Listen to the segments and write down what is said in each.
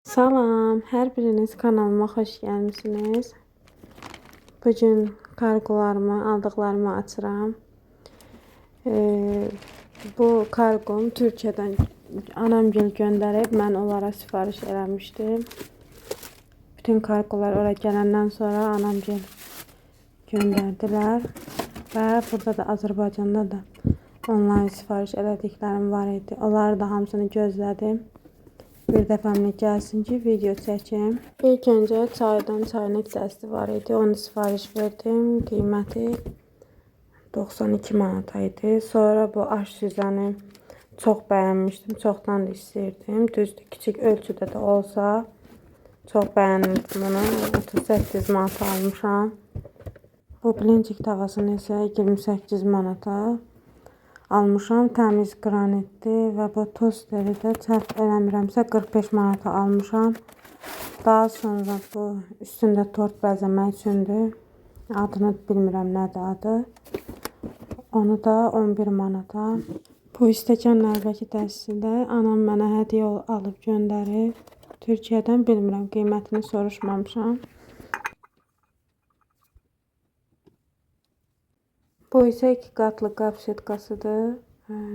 Salam, hər biriniz kanalıma xoş gəlmisiniz. Bugün kargolarımı, aldıqlarımı açıram. Bu kargom Türkiyədən anamgil göndərib, mən onlara sifariş eləmişdim. Bütün kargolar ora gələndən sonra anamgil göndərdilər. Və burada da Azərbaycanda da onlayn sifariş elədiklərim var idi. Onları da hamısını gözlədim. Bir dəfəmlik gəlsin ki, video çəkim. İlk öncə çaydan çaynak dəsti var idi. Onu sifariş verdim. Qiyməti 92 manat idi. Sonra bu aş süzəni çox bəyənmişdim. Çoxdan da istəyirdim. Düzdür, kiçik ölçüdə də olsa çox bəyənirdim bunu. 38 manat almışam. Bu blincik tavasını isə 28 manata almışam. Təmiz qranitdi və bu tosteri də səhv eləmirəmsə 45 manata almışam. Daha sonra bu üstündə tort bəzəmək üçündür. Adını bilmirəm nədir adı. Onu da 11 manata. Bu stəkan nəlbəki dəstisi də anam mənə hədiyyə alıb göndərib. Türkiyədən bilmirəm, qiymətini soruşmamışam. Bu isə 2 qatlı qab setkasıdır.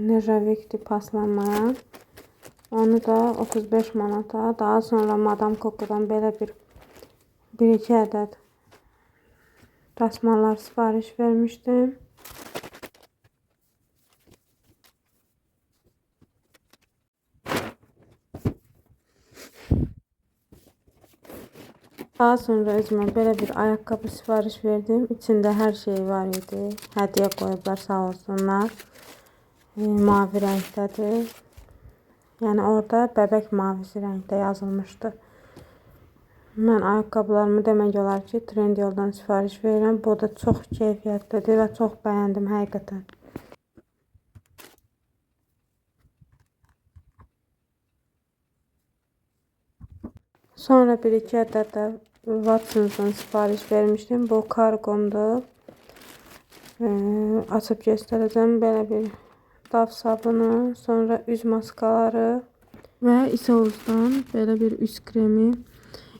Nerjavik paslanmayan. Onu da 35 manata. Daha sonra Madame Coco'dan belə bir iki ədəd dasmallar sifariş vermişdim. Daha sonra özümə belə bir ayaqqabı sifariş verdim. İçində hər şey var idi. Hədiyyə qoyublar, sağ olsunlar. Mavi rəngdədir. Yəni orada bəbək mavisi rəngdə yazılmışdı. Mən ayaqqabılarımı demək olar ki, Trendyoldan sifariş verirəm. Bu da çox keyfiyyətlidir və çox bəyəndim həqiqətən. Sonra bir iki ədəd də Watsons'dan sifariş vermişdim. Bu kargomdur. Açıb göstərəcəm. Belə bir daf sabunu, sonra üz maskaları və İsauzdan belə bir üz kremi.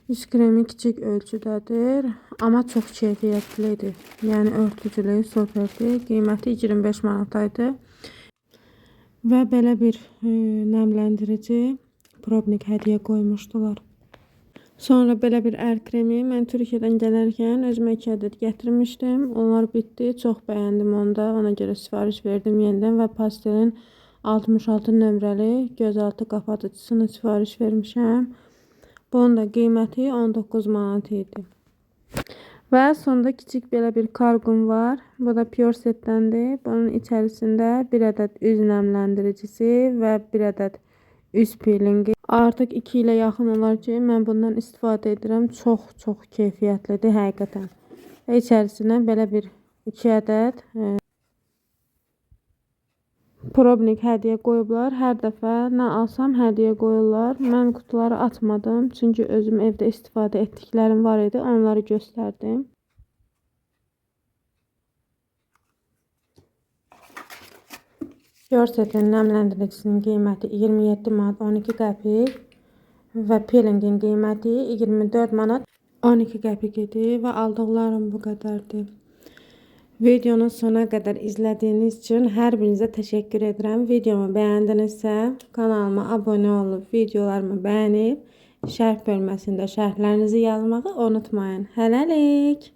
Üz kremi kiçik ölçüdədir, amma çox keyfiyyətlidir. Yəni örtücülüyü superdir. Qiyməti 25 manataydı. Və belə bir nəmləndirici probnik hədiyyə qoymuşdular. Sonra belə bir ər kremi mən Türkiyədən gələrkən özümə 2 ədəd gətirmişdim. Onlar bitdi. Çox bəyəndim onda. Ona görə sifariş verdim yenidən və pastelin 66 nömrəli gözaltı qapatıcısını sifariş vermişəm. Bunun da qiyməti 19 manat idi. Və sonda kiçik belə bir kargum var. Bu da Pure Setdəndir. Bunun içərisində bir ədəd üz nəmləndiricisi və bir ədəd üz peelingi. Artıq 2 ilə yaxın olar ki, mən bundan istifadə edirəm. Çox keyfiyyətlidir həqiqətən. Və içərisinə belə bir 2 ədəd probnik hədiyyə qoyublar. Hər dəfə nə alsam hədiyyə qoyurlar. Mən qutuları açmadım. Çünki özüm evdə istifadə etdiklərim var idi. Onları göstərdim. Yorsetin nəmləndiricisinin qiyməti 27 manat 12 qəpik və peelingin qiyməti 24 manat 12 qəpik idi və aldıqlarım bu qədərdir. Videonu sona qədər izlədiyiniz üçün hər birinizə təşəkkür edirəm. Videomu bəyəndinizsə kanalıma abunə olub, videolarımı bəyənib, şərh bölməsində şərhlərinizi yazmağı unutmayın. Hələlik!